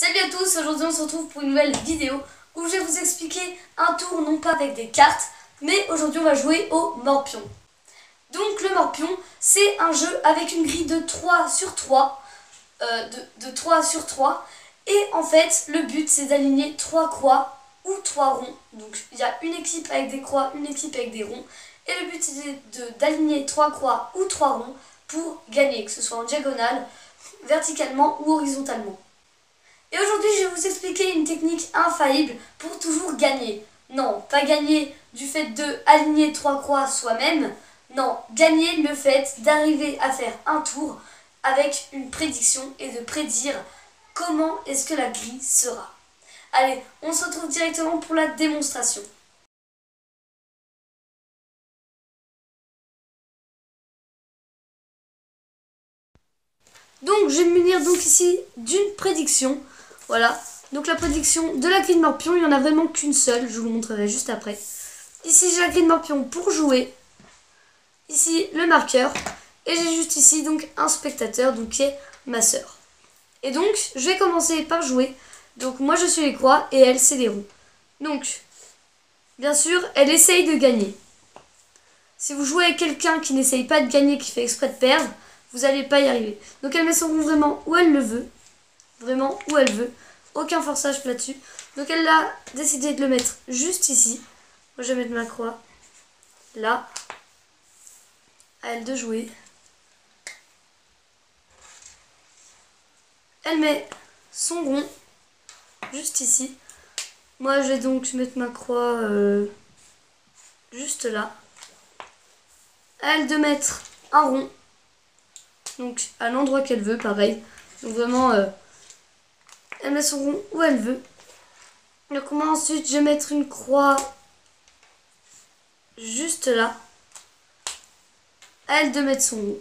Salut à tous, aujourd'hui on se retrouve pour une nouvelle vidéo où je vais vous expliquer un tour non pas avec des cartes, mais aujourd'hui on va jouer au morpion. Donc le morpion, c'est un jeu avec une grille de 3 sur 3, de 3 sur 3, et en fait le but c'est d'aligner 3 croix ou 3 ronds. Donc il y a une équipe avec des croix, une équipe avec des ronds, et le but c'est d'aligner 3 croix ou 3 ronds pour gagner, que ce soit en diagonale, verticalement ou horizontalement. Et aujourd'hui, je vais vous expliquer une technique infaillible pour toujours gagner. Non, pas gagner du fait de aligner 3 croix soi-même. Non, gagner le fait d'arriver à faire un tour avec une prédiction et de prédire comment est-ce que la grille sera. Allez, on se retrouve directement pour la démonstration. Donc, je vais me munir donc ici d'une prédiction. Voilà. Donc la prédiction de la grille de morpion, il n'y en a vraiment qu'une seule. Je vous montrerai juste après. Ici, j'ai la grille de morpion pour jouer. Ici, le marqueur. Et j'ai juste ici donc un spectateur, donc qui est ma sœur. Et donc, je vais commencer par jouer. Donc moi, je suis les croix et elle, c'est les ronds. Donc, bien sûr, elle essaye de gagner. Si vous jouez avec quelqu'un qui n'essaye pas de gagner, qui fait exprès de perdre, vous n'allez pas y arriver. Donc elle met son rond vraiment où elle le veut. Vraiment où elle veut. Aucun forçage là-dessus. Donc elle a décidé de le mettre juste ici. Moi je vais mettre ma croix là. À elle de jouer. Elle met son rond juste ici. Moi je vais donc mettre ma croix juste là. À elle de mettre un rond. Donc à l'endroit qu'elle veut, pareil. Donc vraiment, elle met son rond où elle veut. Donc moi ensuite, je vais mettre une croix juste là. À elle de mettre son rond.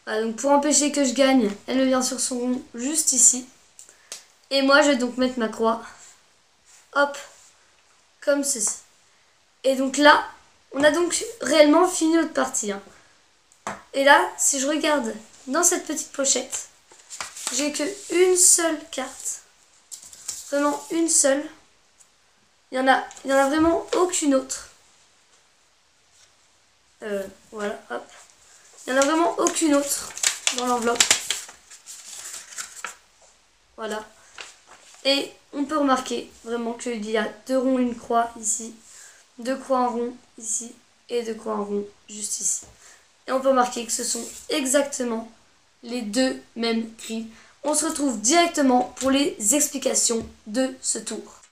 Voilà, donc pour empêcher que je gagne, elle me vient sur son rond juste ici. Et moi, je vais donc mettre ma croix. Hop, comme ceci. Et donc là, on a donc réellement fini notre partie. Hein. Et là, si je regarde dans cette petite pochette, j'ai que une seule carte. Vraiment une seule. Il y en a vraiment aucune autre. Voilà, hop. Il n'y en a vraiment aucune autre dans l'enveloppe. Voilà. Et on peut remarquer vraiment qu'il y a 2 ronds, une croix ici, 2 croix en rond ici et 2 croix en rond juste ici. Et on peut remarquer que ce sont exactement les 2 mêmes grilles. On se retrouve directement pour les explications de ce tour.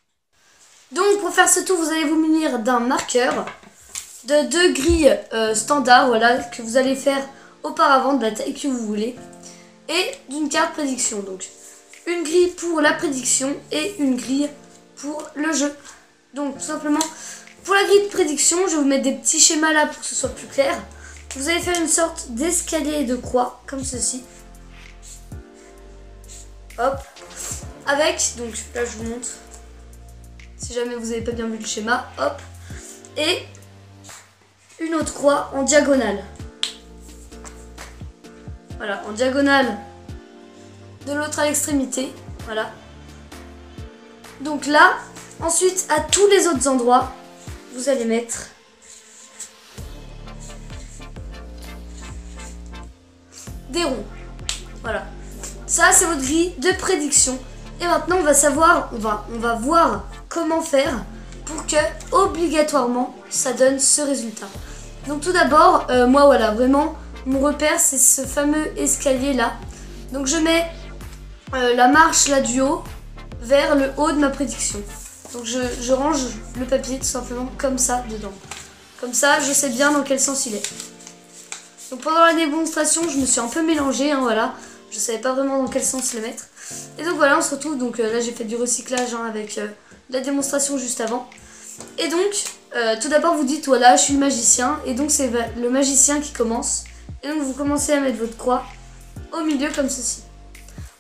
Donc pour faire ce tour, vous allez vous munir d'un marqueur, de 2 grilles standards, voilà, que vous allez faire auparavant de la taille que vous voulez, et d'une carte prédiction. Donc une grille pour la prédiction et une grille pour le jeu. Donc tout simplement, pour la grille de prédiction, je vais vous mettre des petits schémas là pour que ce soit plus clair. Vous allez faire une sorte d'escalier et de croix, comme ceci. Hop. Avec, donc là je vous montre, si jamais vous n'avez pas bien vu le schéma, hop. Et une autre croix en diagonale. Voilà, en diagonale de l'autre à l'extrémité. Voilà. Donc là, ensuite, à tous les autres endroits, vous allez mettre des ronds. Voilà. Ça, c'est votre grille de prédiction. Et maintenant, on va savoir, on va voir comment faire pour que, obligatoirement, ça donne ce résultat. Donc tout d'abord, moi, voilà, vraiment, mon repère, c'est ce fameux escalier-là. Donc je mets la marche là du haut vers le haut de ma prédiction. Donc je range le papier tout simplement comme ça dedans. Comme ça, je sais bien dans quel sens il est. Donc pendant la démonstration, je me suis un peu mélangée, hein, voilà. Je savais pas vraiment dans quel sens le mettre. Et donc voilà, on se retrouve. Donc là, j'ai fait du recyclage hein, avec la démonstration juste avant. Et donc, tout d'abord, vous dites voilà, je suis le magicien. Et donc, c'est le magicien qui commence. Et donc, vous commencez à mettre votre croix au milieu comme ceci.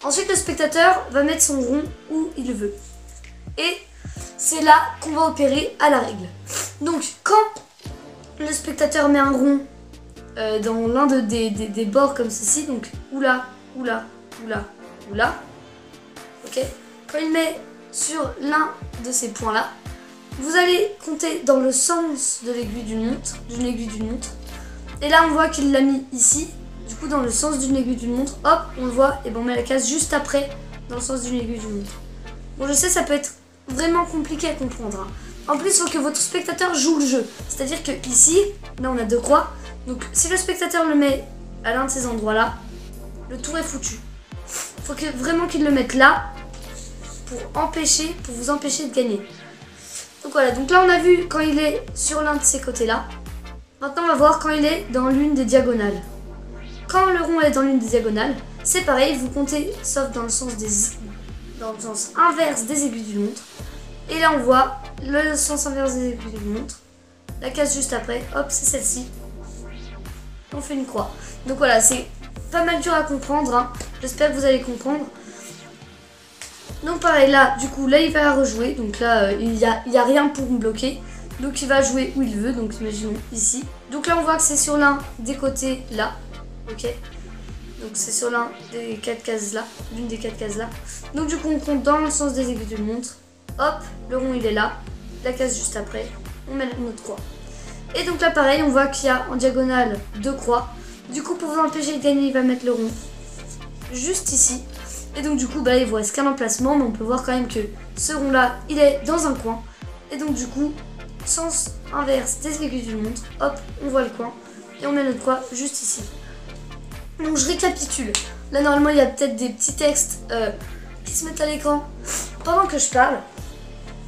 Ensuite, le spectateur va mettre son rond où il veut. Et c'est là qu'on va opérer à la règle. Donc, quand le spectateur met un rond dans l'un des bords comme ceci, donc oula, oula, oula, ou là. Ok. Quand il met sur l'un de ces points-là, vous allez compter dans le sens de l'aiguille d'une montre, Et là, on voit qu'il l'a mis ici. Du coup, dans le sens d'une aiguille d'une montre, hop, on le voit, et ben on met la case juste après, dans le sens d'une aiguille d'une montre. Bon, je sais, ça peut être vraiment compliqué à comprendre. Hein. En plus, il faut que votre spectateur joue le jeu. C'est-à-dire que ici, là, on a 2 croix. Donc, si le spectateur le met à l'un de ces endroits-là, le tour est foutu. Il faut vraiment qu'il le mette là pour vous empêcher de gagner. Donc voilà, donc là on a vu quand il est sur l'un de ces côtés-là. Maintenant on va voir quand il est dans l'une des diagonales. Quand le rond est dans l'une des diagonales, c'est pareil, vous comptez sauf dans le sens inverse des aiguilles d'une montre. Et là on voit le sens inverse des aiguilles d'une montre. La case juste après, hop, c'est celle-ci. On fait une croix. Donc voilà, c'est pas mal dur à comprendre, hein. J'espère que vous allez comprendre. Donc pareil, là, du coup, là, il va rejouer. Donc là, il y a rien pour me bloquer. Donc il va jouer où il veut. Donc imaginons ici. Donc là, on voit que c'est sur l'un des côtés là. Ok. Donc c'est sur l'un des 4 cases là. L'une des 4 cases là. Donc du coup, on compte dans le sens des aiguilles d'une montre. Hop, le rond, il est là. La case juste après. On met notre croix. Et donc là, pareil, on voit qu'il y a en diagonale 2 croix. Du coup, pour vous empêcher de gagner, il va mettre le rond juste ici. Et donc du coup, bah, il vous reste qu'un emplacement, mais on peut voir quand même que ce rond-là, il est dans un coin. Et donc du coup, sens inverse des aiguilles d'une montre, hop, on voit le coin. Et on met notre croix juste ici. Donc je récapitule. Là, normalement, il y a peut-être des petits textes qui se mettent à l'écran pendant que je parle.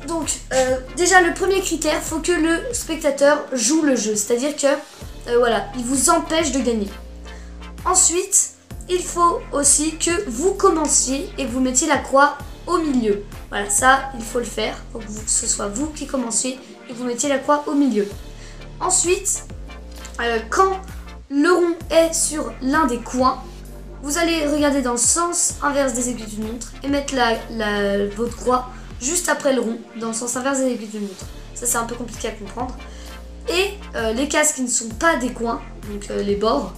Donc, déjà, le premier critère, il faut que le spectateur joue le jeu. C'est-à-dire que, voilà, il vous empêche de gagner. Ensuite, il faut aussi que vous commenciez et que vous mettiez la croix au milieu. Voilà, ça, il faut le faire. Il faut que ce soit vous qui commenciez et que vous mettiez la croix au milieu. Ensuite, quand le rond est sur l'un des coins, vous allez regarder dans le sens inverse des aiguilles d'une montre et mettre votre croix juste après le rond, dans le sens inverse des aiguilles d'une montre. Ça, c'est un peu compliqué à comprendre. Et les cases qui ne sont pas des coins, donc les bords,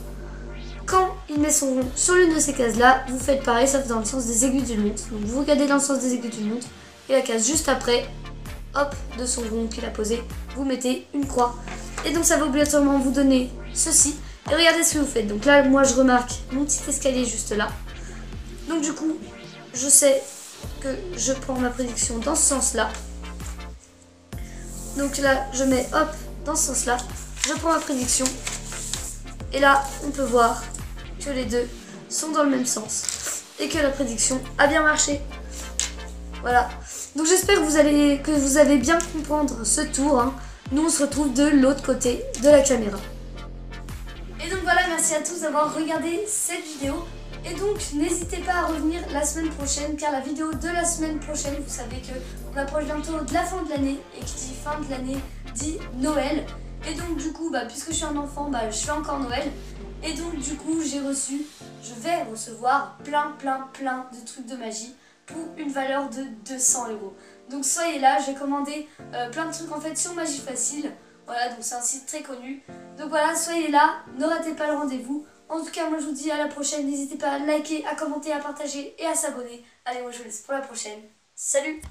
quand il met son rond sur l'une de ces cases-là, vous faites pareil, sauf dans le sens des aiguilles d'une montre. Donc vous regardez dans le sens des aiguilles d'une montre, et la case juste après, hop, de son rond qu'il a posé, vous mettez une croix. Et donc ça va obligatoirement vous donner ceci. Et regardez ce que vous faites. Donc là, moi je remarque mon petit escalier juste là. Donc du coup, je sais que je prends ma prédiction dans ce sens-là. Donc là, je mets hop, dans ce sens-là, je prends ma prédiction. Et là, on peut voir que les deux sont dans le même sens et que la prédiction a bien marché. Voilà. Donc j'espère que vous allez bien comprendre ce tour. Hein. Nous, on se retrouve de l'autre côté de la caméra. Et donc voilà, merci à tous d'avoir regardé cette vidéo. Et donc, n'hésitez pas à revenir la semaine prochaine, car la vidéo de la semaine prochaine, vous savez qu'on approche bientôt de la fin de l'année, et qui dit fin de l'année dit Noël. Et donc du coup, puisque je suis un enfant, je fais encore Noël. Et donc du coup, je vais recevoir plein de trucs de magie pour une valeur de 200 €. Donc soyez là, j'ai commandé plein de trucs en fait sur Magie Facile. Voilà, donc c'est un site très connu. Donc voilà, soyez là, ne ratez pas le rendez-vous. En tout cas, moi je vous dis à la prochaine. N'hésitez pas à liker, à commenter, à partager et à s'abonner. Allez, moi je vous laisse pour la prochaine. Salut!